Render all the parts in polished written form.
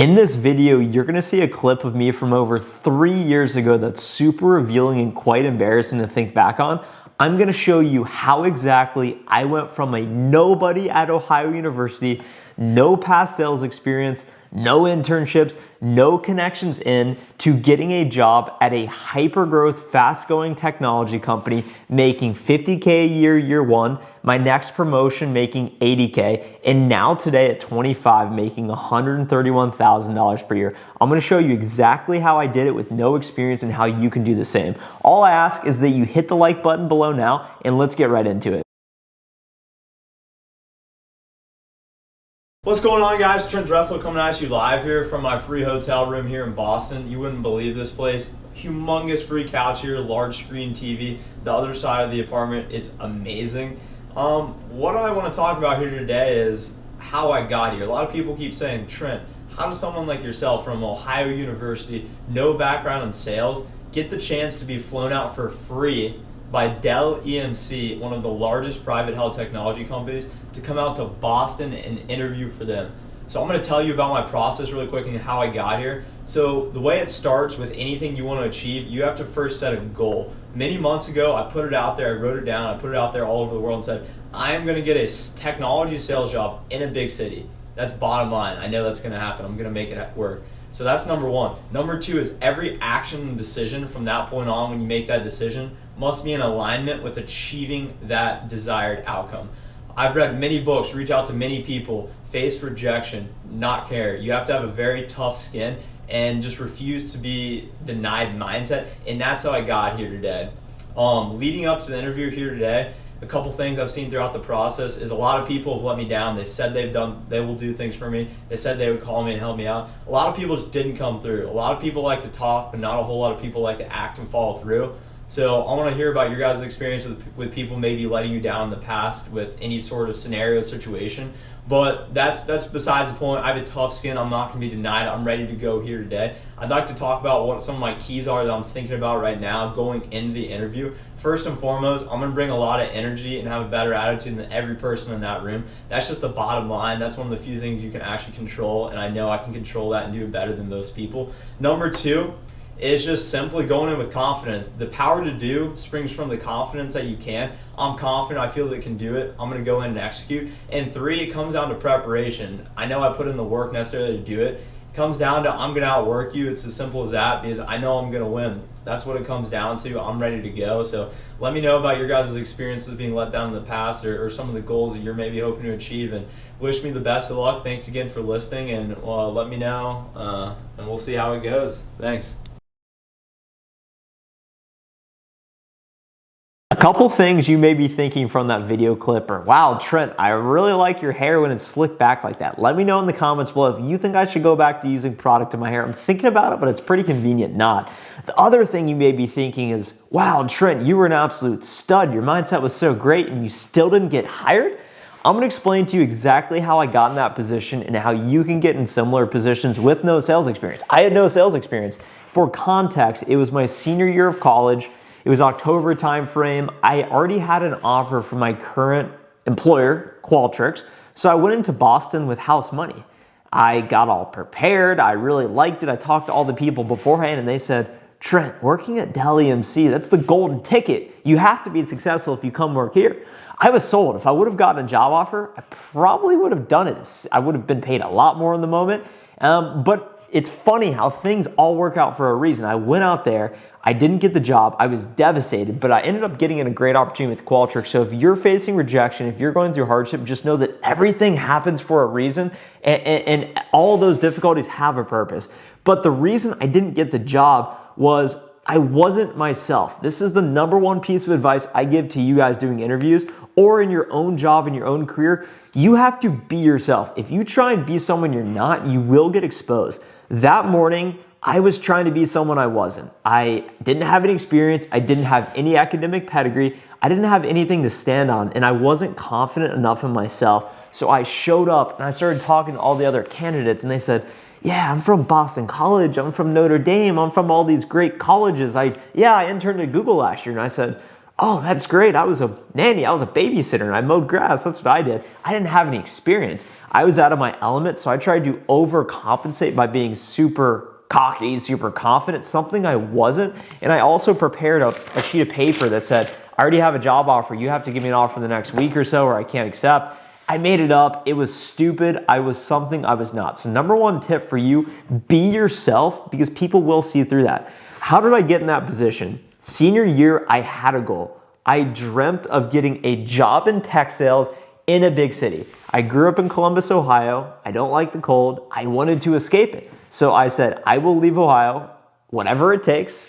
In this video, you're gonna see a clip of me from over 3 years ago that's super revealing and quite embarrassing to think back on. I'm gonna show you how exactly I went from a nobody at Ohio University, no past sales experience, no internships, no connections in, to getting a job at a hyper-growth, fast-going technology company, making $50K a year, year one, my next promotion making $80K, and now today at 25, making $131,000 per year. I'm gonna show you exactly how I did it with no experience and how you can do the same. All I ask is that you hit the like button below now, and let's get right into it. What's going on, guys? Trent Dressel coming at you live here from my free hotel room here in Boston. You wouldn't believe this place. Humongous free couch here, large screen TV. The other side of the apartment, it's amazing. What I want to talk about here today is how I got here. A lot of people keep saying, Trent, how does someone like yourself from Ohio University, no background in sales, get the chance to be flown out for free by Dell EMC, one of the largest private health technology companies, to come out to Boston and interview for them? So I'm going to tell you about my process really quick and how I got here. So the way it starts with anything you want to achieve, you have to first set a goal. Many months ago, I put it out there, I wrote it down, I put it out there all over the world and said, I am going to get a technology sales job in a big city. That's bottom line. I know that's going to happen. I'm going to make it work. So that's number one. Number two is every action and decision from that point on, when you make that decision, must be in alignment with achieving that desired outcome. I've read many books, reach out to many people, face rejection, not care. You have to have a very tough skin and just refuse to be denied mindset, and that's how I got here today. Leading up to the interview here today, a couple things I've seen throughout the process is a lot of people have let me down. They've said they will do things for me. They said they would call me and help me out. A lot of people just didn't come through. A lot of people like to talk, but not a whole lot of people like to act and follow through. So I want to hear about your guys' experience with people maybe letting you down in the past with any sort of scenario situation. But that's besides the point. I have a tough skin. I'm not going to be denied. I'm ready to go here today. I'd like to talk about what some of my keys are that I'm thinking about right now going into the interview. First and foremost, I'm going to bring a lot of energy and have a better attitude than every person in that room. That's just the bottom line. That's one of the few things you can actually control, and I know I can control that and do it better than most people. Number two is just simply going in with confidence. The power to do springs from the confidence that you can. I'm confident, I feel that I can do it. I'm gonna go in and execute. And three, it comes down to preparation. I know I put in the work necessary to do it. It comes down to I'm gonna outwork you. It's as simple as that, because I know I'm gonna win. That's what it comes down to. I'm ready to go. So let me know about your guys' experiences being let down in the past, or some of the goals that you're maybe hoping to achieve, and wish me the best of luck. Thanks again for listening, and let me know, and we'll see how it goes. Thanks. A couple things you may be thinking from that video clip are, wow, Trent, I really like your hair when it's slicked back like that. Let me know in the comments below if you think I should go back to using product in my hair. I'm thinking about it, but it's pretty convenient not. The other thing you may be thinking is, wow, Trent, you were an absolute stud. Your mindset was so great and you still didn't get hired. I'm gonna explain to you exactly how I got in that position and how you can get in similar positions with no sales experience. I had no sales experience. For context, it was my senior year of college. It was October time frame. I already had an offer from my current employer, Qualtrics, so I went into Boston with house money. I got all prepared. I really liked it. I talked to all the people beforehand, and they said, Trent, working at Dell EMC, that's the golden ticket. You have to be successful if you come work here. I was sold. If I would have gotten a job offer, I probably would have done it. I would have been paid a lot more in the moment, but it's funny how things all work out for a reason. I went out there, I didn't get the job, I was devastated, but I ended up getting in a great opportunity with Qualtrics. So if you're facing rejection, if you're going through hardship, just know that everything happens for a reason, and all of those difficulties have a purpose. But the reason I didn't get the job was I wasn't myself. This is the number one piece of advice I give to you guys doing interviews or in your own job, in your own career. You have to be yourself. If you try and be someone you're not, you will get exposed. That morning, I was trying to be someone I wasn't. I didn't have any experience. I didn't have any academic pedigree. I didn't have anything to stand on, and I wasn't confident enough in myself. So I showed up and I started talking to all the other candidates, and they said, yeah, I'm from Boston College. I'm from Notre Dame. I'm from all these great colleges. I interned at Google last year. And I said, Oh, that's great. I was a nanny. I was a babysitter and I mowed grass. That's what I did. I didn't have any experience. I was out of my element, so I tried to overcompensate by being super cocky, super confident, something I wasn't. And I also prepared a sheet of paper that said, I already have a job offer. You have to give me an offer in the next week or so or I can't accept. I made it up. It was stupid. I was something I was not. So number one tip for you, be yourself because people will see through that. How did I get in that position? Senior year, I had a goal. I dreamt of getting a job in tech sales in a big city. I grew up in Columbus, Ohio. I don't like the cold. I wanted to escape it. So I said, I will leave Ohio, whatever it takes,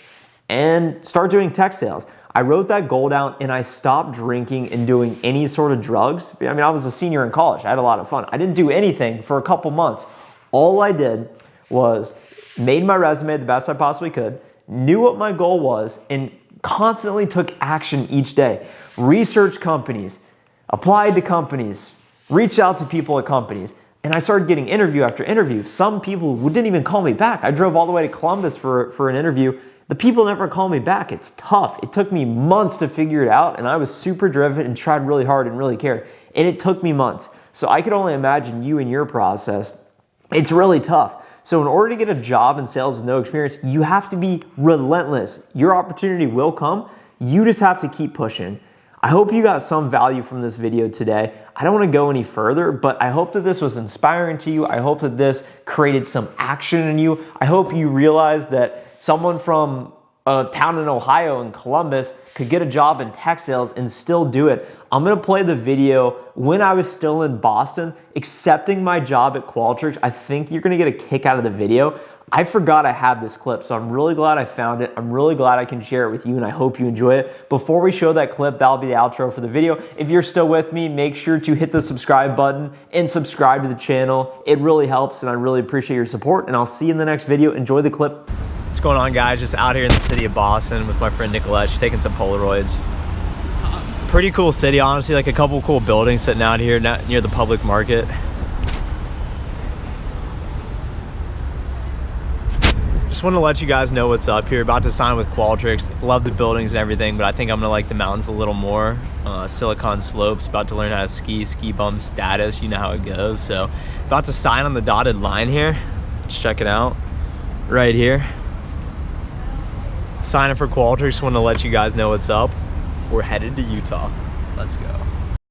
and start doing tech sales. I wrote that goal down and I stopped drinking and doing any sort of drugs. I mean, I was a senior in college. I had a lot of fun. I didn't do anything for a couple months. All I did was made my resume the best I possibly could, knew what my goal was, and constantly took action each day. Researched companies, applied to companies, reached out to people at companies, and I started getting interview after interview. Some people didn't even call me back. I drove all the way to Columbus for an interview. The people never call me back. It's tough. It took me months to figure it out, and I was super driven and tried really hard and really cared. And it took me months. So I could only imagine you and your process. It's really tough. So in order to get a job in sales with no experience, you have to be relentless. Your opportunity will come. You just have to keep pushing. I hope you got some value from this video today. I don't want to go any further, but I hope that this was inspiring to you. I hope that this created some action in you. I hope you realize that someone from a town in Ohio in Columbus could get a job in tech sales and still do it. I'm gonna play the video when I was still in Boston, accepting my job at Qualtrics. I think you're gonna get a kick out of the video. I forgot I had this clip, so I'm really glad I found it. I'm really glad I can share it with you, and I hope you enjoy it. Before we show that clip, that'll be the outro for the video. If you're still with me, make sure to hit the subscribe button and subscribe to the channel. It really helps, and I really appreciate your support, and I'll see you in the next video. Enjoy the clip. What's going on, guys? Just out here in the city of Boston with my friend Nicolette. She's taking some Polaroids. Pretty cool city, honestly. Like a couple cool buildings sitting out here near the public market. Just want to let you guys know what's up here. About to sign with Qualtrics. Love the buildings and everything, but I think I'm gonna like the mountains a little more. Silicon slopes. About to learn how to ski bum status. You know how it goes. So about to sign on the dotted line here. Let's check it out. Right here. Signing for Qualtrics. Want to let you guys know what's up. We're headed to Utah. Let's go.